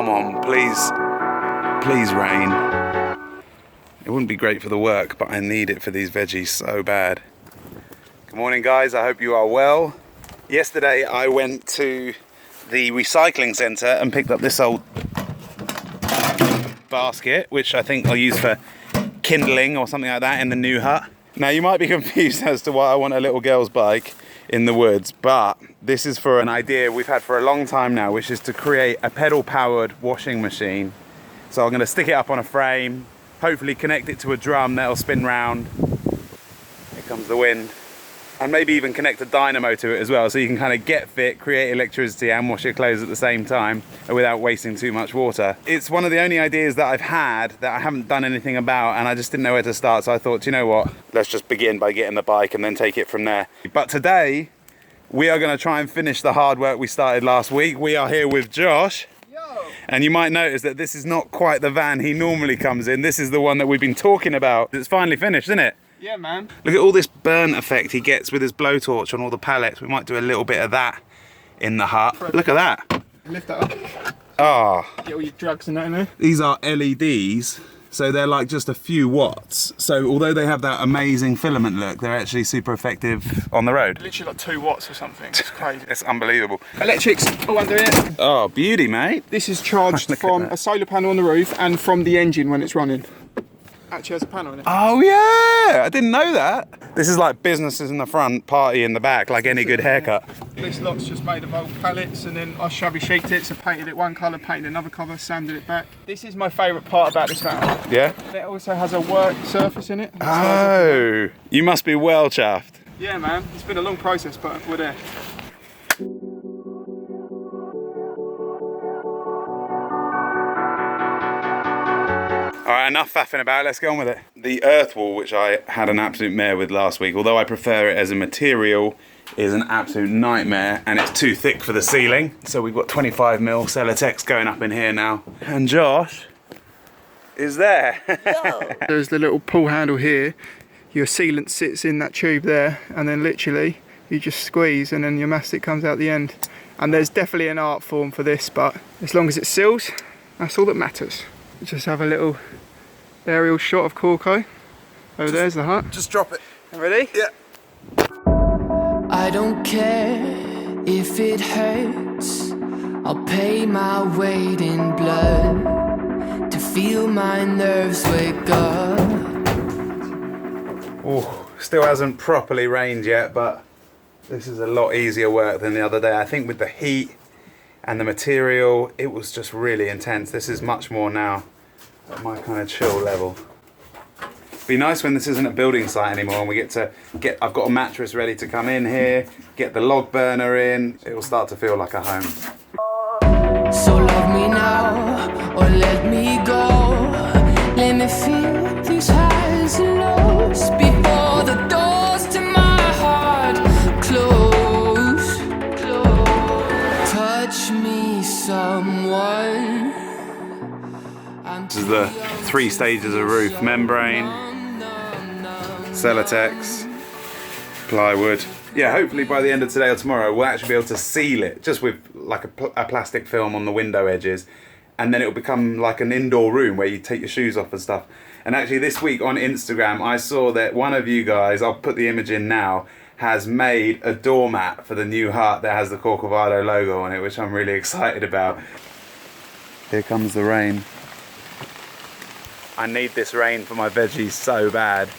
come on, please. Please rain. It wouldn't be great for the work, but I need it for these veggies so bad. Good morning, guys. I hope you are well. Yesterday, I went to the recycling centre and picked up this old basket, which I think I'll use for kindling or something like that in the new hut. Now, you might be confused as to why I want a little girl's bike in the woods, but this is for an idea we've had for a long time now, which is to create a pedal-powered washing machine. So I'm going to stick it up on a frame, hopefully connect it to a drum that'll spin round. Here comes the wind. And maybe even connect a dynamo to it as well, so you can kind of get fit, create electricity and wash your clothes at the same time without wasting too much water. It's one of the only ideas that I've had that I haven't done anything about, and I just didn't know where to start, so I thought, you know what, let's just begin by getting the bike and then take it from there. But today, we are going to try and finish the hard work we started last week. We are here with Josh. Yo. And you might notice that this is not quite the van he normally comes in. This is the one that we've been talking about. It's finally finished, isn't it? Yeah, man. Look at all this burn effect he gets with his blowtorch on all the pallets. We might do a little bit of that in the hut. Look at that. Lift that up. Ah. Get all your drugs and that in there. These are LEDs, so they're like just a few watts. So although they have that amazing filament look, they're actually super effective on the road. Literally like 2 watts or something. It's crazy. It's unbelievable. Electrics all under it. Oh, beauty, mate. This is charged from a solar panel on the roof and from the engine when it's running. Actually has a panel in it. Oh yeah, I didn't know that. This is like businesses in the front, party in the back, like any good haircut. This lot's just made of old pallets, and then I shabby sheeted it, so painted it one colour, painted another colour, sanded it back. This is my favourite part about this van. Yeah? It also has a work surface in it. Oh, you must be well chuffed. Yeah, man. It's been a long process, but we're there. All right, enough faffing about, let's get on with it. The earth wall, which I had an absolute mare with last week, although I prefer it as a material, is an absolute nightmare, and it's too thick for the ceiling. So we've got 25mm Celotex going up in here now. And Josh is there. There's the little pull handle here. Your sealant sits in that tube there, and then literally you just squeeze and then your mastic comes out the end. And there's definitely an art form for this, but as long as it seals, that's all that matters. Just have a little aerial shot of Corco. There's the hut. Just drop it. Ready? Yeah. I don't care if it hurts. I'll pay my weight in blood to feel my nerves wake up. Oh, still hasn't properly rained yet, but this is a lot easier work than the other day. I think with the heat and the material, it was just really intense. This is much more now at my kind of chill level. Be nice when this isn't a building site anymore and we I've got a mattress ready to come in here, get the log burner in, it will start to feel like a home. So love me now or let me go. Let me feel these highs and lows before the doors to my heart close. Touch me, someone. This is the 3 stages of roof: membrane, Celotex, plywood. Yeah, hopefully by the end of today or tomorrow we'll actually be able to seal it just with like a plastic film on the window edges, and then it'll become like an indoor room where you take your shoes off and stuff. And actually this week on Instagram I saw that one of you guys, I'll put the image in now, has made a doormat for the new hut that has the CORCOVADO logo on it, which I'm really excited about. Here comes the rain. I need this rain for my veggies so bad.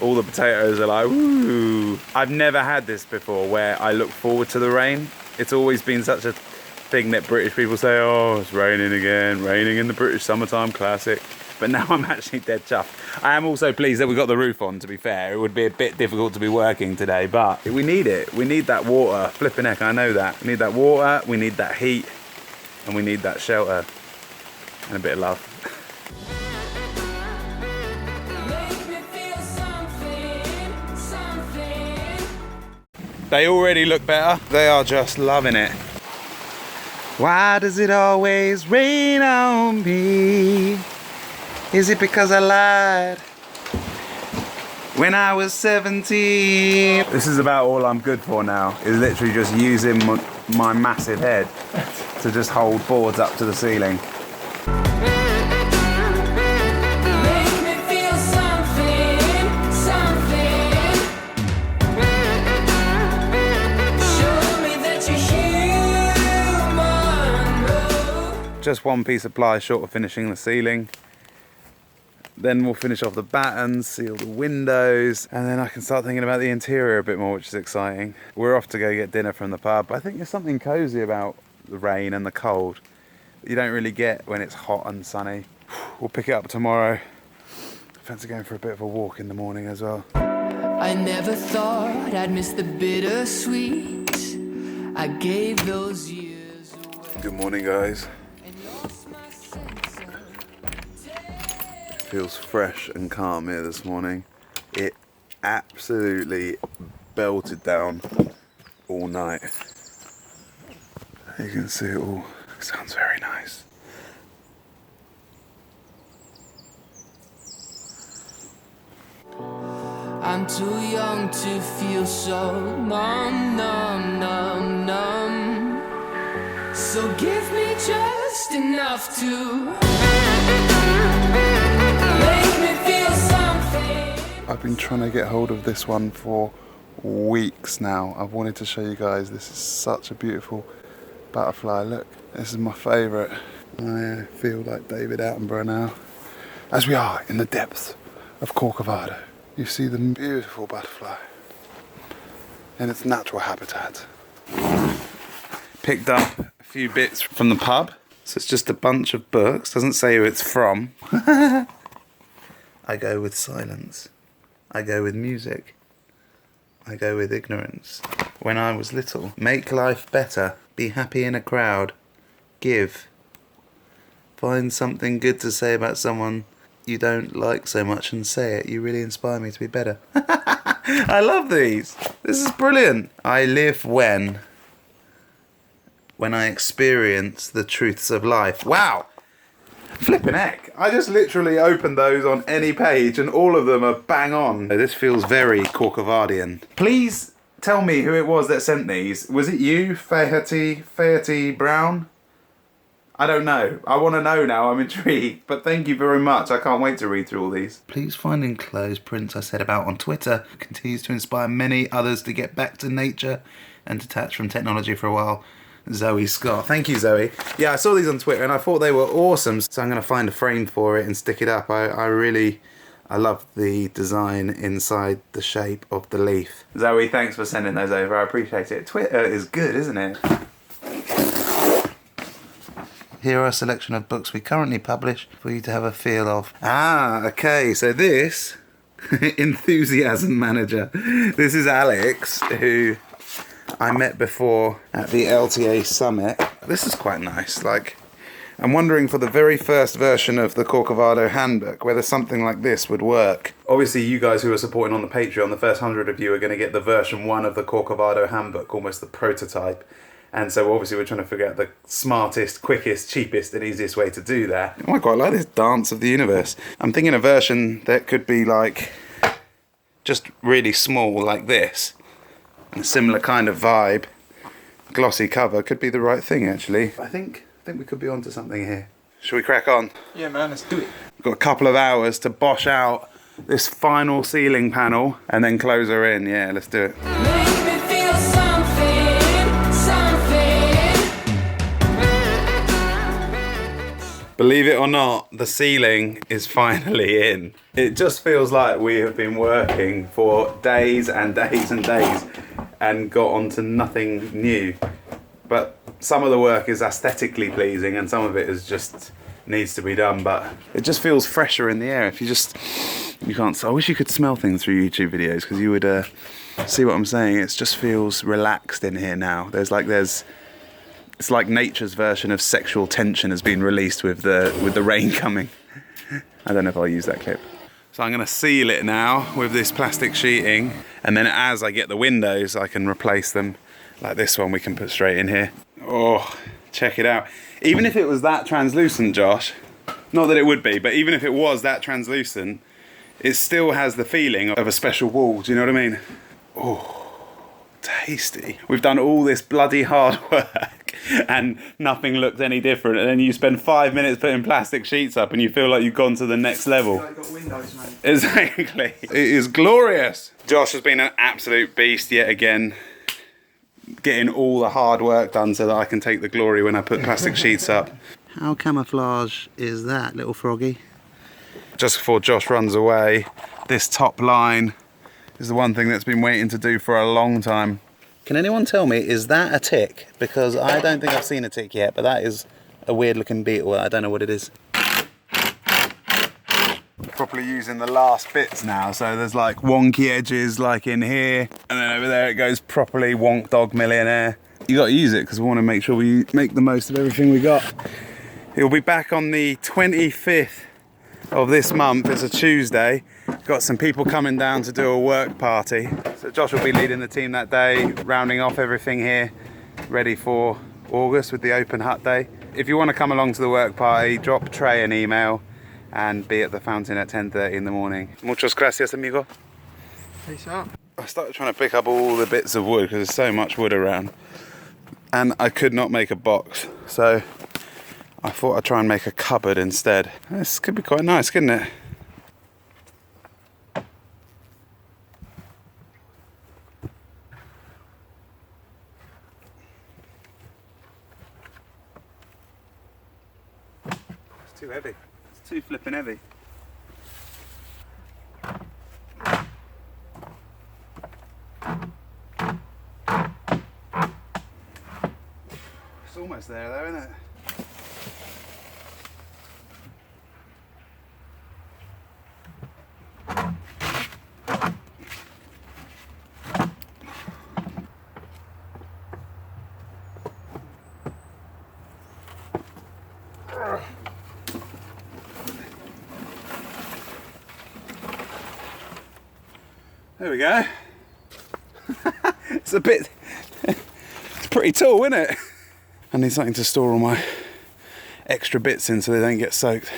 All the potatoes are like, woo. I've never had this before where I look forward to the rain. It's always been such a thing that British people say, oh, it's raining again, raining in the British summertime classic. But now I'm actually dead chuffed. I am also pleased that we got the roof on, to be fair. It would be a bit difficult to be working today, but we need it. We need that water. Flipping heck, I know that. We need that water, we need that heat, and we need that shelter. And a bit of love. They already look better. They are just loving it. Why does it always rain on me? Is it because I lied when I was 17? This is about all I'm good for now, is literally just using my massive head to just hold boards up to the ceiling. just one piece of ply short of finishing the ceiling. Then we'll finish off the battens, seal the windows, and then I can start thinking about the interior a bit more, which is exciting. We're off to go get dinner from the pub. I think there's something cosy about the rain and the cold that you don't really get when it's hot and sunny. We'll pick it up tomorrow. Fancy going for a bit of a walk in the morning as well. I never thought I'd miss the bittersweet. I gave those years away. Good morning, guys. Feels fresh and calm here this morning. It absolutely belted down all night. You can see it all. It sounds very nice. I'm too young to feel so numb, numb, numb, numb. So give me just enough to make me feel something. I've been trying to get hold of this one for weeks now. I've wanted to show you guys. This is such a beautiful butterfly. Look, this is my favourite. I feel like David Attenborough now. As we are in the depths of Corcovado. You see the beautiful butterfly in its natural habitat. Picked up a few bits from the pub. So it's just a bunch of books. Doesn't say who it's from. I go with silence. I go with music. I go with ignorance. When I was little. Make life better. Be happy in a crowd. Give. Find something good to say about someone you don't like so much and say it. You really inspire me to be better. I love these. This is brilliant. I live when I experience the truths of life. Wow. Flippin' heck. I just literally opened those on any page and all of them are bang on. This feels very Corcovadian. Please tell me who it was that sent these. Was it you, Fayette Brown? I don't know. I want to know now. I'm intrigued. But thank you very much. I can't wait to read through all these. Please find enclosed prints I said about on Twitter. Continues to inspire many others to get back to nature and detach from technology for a while. Zoe Scott. Thank you, Zoe. Yeah, I saw these on Twitter and I thought they were awesome. So I'm going to find a frame for it and stick it up. I love the design inside the shape of the leaf. Zoe, thanks for sending those over. I appreciate it. Twitter is good, isn't it? Here are a selection of books we currently publish for you to have a feel of. Ah, okay, so this, enthusiasm manager. This is Alex, who I met before at the LTA Summit. This is quite nice. Like, I'm wondering for the very first version of the Corcovado handbook, whether something like this would work. Obviously, you guys who are supporting on the Patreon, the first 100 of you are going to get the version 1 of the Corcovado handbook, almost the prototype. And so obviously we're trying to figure out the smartest, quickest, cheapest and easiest way to do that. Oh, I quite like this dance of the universe. I'm thinking a version that could be like just really small like this. And a similar kind of vibe. Glossy cover could be the right thing actually. I think we could be onto something here. Should we crack on? Yeah, man, let's do it. We've got a couple of hours to bosh out this final ceiling panel and then close her in. Yeah, let's do it. Make me feel something. Believe it or not, the ceiling is finally in. It just feels like we have been working for days and days and days and got onto nothing new. But some of the work is aesthetically pleasing and some of it is just needs to be done, but it just feels fresher in the air. If you can't, I wish you could smell things through YouTube videos because you would see what I'm saying. It just feels relaxed in here now. It's like nature's version of sexual tension has been released with the rain coming. I don't know if I'll use that clip. So I'm going to seal it now with this plastic sheeting, and then as I get the windows I can replace them. Like this one we can put straight in here. Oh, check it out. Even if it was that translucent, Josh, not that it would be, but even if it was that translucent, it still has the feeling of a special wall, do you know what I mean? Oh. Tasty. We've done all this bloody hard work and nothing looked any different, and then you spend 5 minutes putting plastic sheets up and you feel like you've gone to the next level. I got windows, mate. Exactly. It is glorious. Josh has been an absolute beast yet again, getting all the hard work done so that I can take the glory when I put plastic sheets up. How camouflage is that, little froggy? Just before Josh runs away, this top line is the one thing that's been waiting to do for a long time. Can anyone tell me, is that a tick? Because I don't think I've seen a tick yet, but that is a weird looking beetle. I don't know what it is. Properly using the last bits now, so there's like wonky edges like in here, and then over there it goes properly wonk dog millionaire. You got to use it because we want to make sure we make the most of everything we got. It'll be back on the 25th of this month. It's a Tuesday. Got some people coming down to do a work party, so Josh will be leading the team that day, rounding off everything here, ready for August with the open hut day. If you want to come along to the work party, drop Trey an email and be at the fountain at 10:30 in the morning. Muchas gracias, amigo. Peace out. I started trying to pick up all the bits of wood because there's so much wood around, and I could not make a box, so I thought I'd try and make a cupboard instead. This could be quite nice, couldn't it? It's too heavy. It's too flipping heavy. It's almost there though, isn't it? There we go. It's a bit, it's pretty tall, isn't it? I need something to store all my extra bits in so they don't get soaked.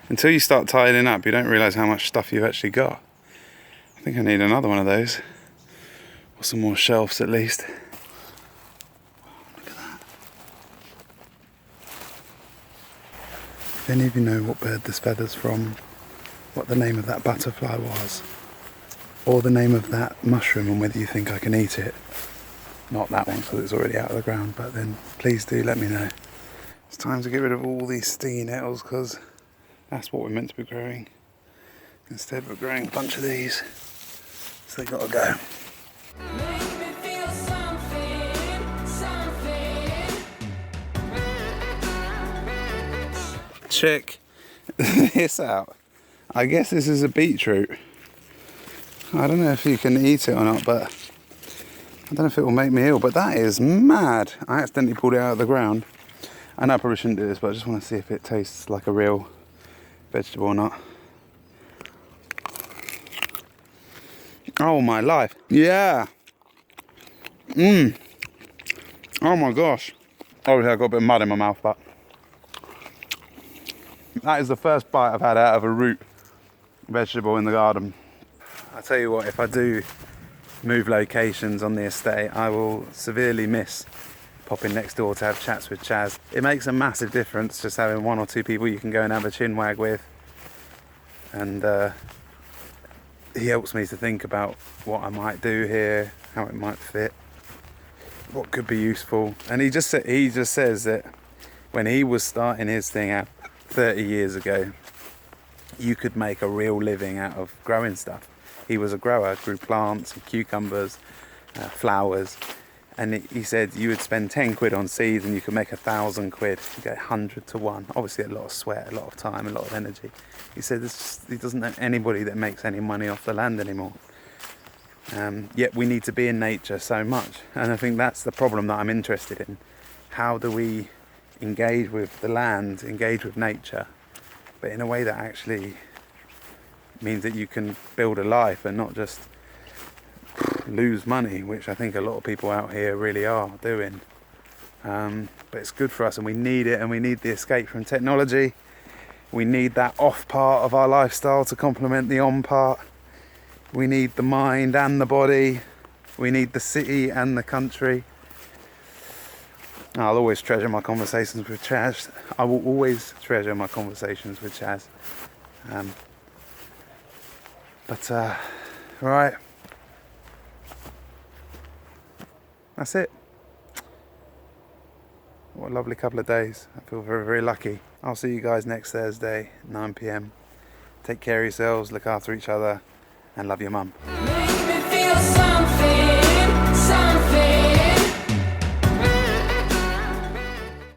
Until you start tidying up, you don't realise how much stuff you've actually got. I think I need another one of those. Or some more shelves at least. Look at that. If any of you know what bird this feather's from, what the name of that butterfly was, or the name of that mushroom and whether you think I can eat it. Not that one because it's already out of the ground, but then please do let me know. It's time to get rid of all these stingy nettles because that's what we're meant to be growing. Instead we're growing a bunch of these, so they gotta go. Make me feel something. Check this out. I guess this is a beetroot. I don't know if you can eat it or not, but I don't know if it will make me ill, but that is mad. I accidentally pulled it out of the ground. I know I probably shouldn't do this, but I just want to see if it tastes like a real vegetable or not. Oh my life. Yeah. Oh my gosh. Obviously I got a bit of mud in my mouth, but that is the first bite I've had out of a root vegetable in the garden. I tell you what, if I do move locations on the estate, I will severely miss popping next door to have chats with Chaz. It makes a massive difference just having one or two people you can go and have a chin wag with, and he helps me to think about what I might do here, how it might fit, what could be useful. And he just says that when he was starting his thing out 30 years ago, you could make a real living out of growing stuff. He was a grower, grew plants and cucumbers, flowers, and he said you would spend 10 quid on seeds and you could make 1,000 quid. You get 100 to 1. Obviously a lot of sweat, a lot of time, a lot of energy. He said he doesn't know anybody that makes any money off the land anymore. Yet we need to be in nature so much, and I think that's the problem that I'm interested in. How do we engage with the land, engage with nature, but in a way that actually means that you can build a life and not just lose money, which I think a lot of people out here really are doing. But it's good for us and we need it, and we need the escape from technology. We need that off part of our lifestyle to complement the on part. We need the mind and the body. We need the city and the country. I'll always treasure my conversations with Chaz. I will always treasure my conversations with Chaz. Right. That's it. What a lovely couple of days. I feel very, very lucky. I'll see you guys next Thursday, 9 p.m. Take care of yourselves, look after each other, and love your mum. Make me feel something.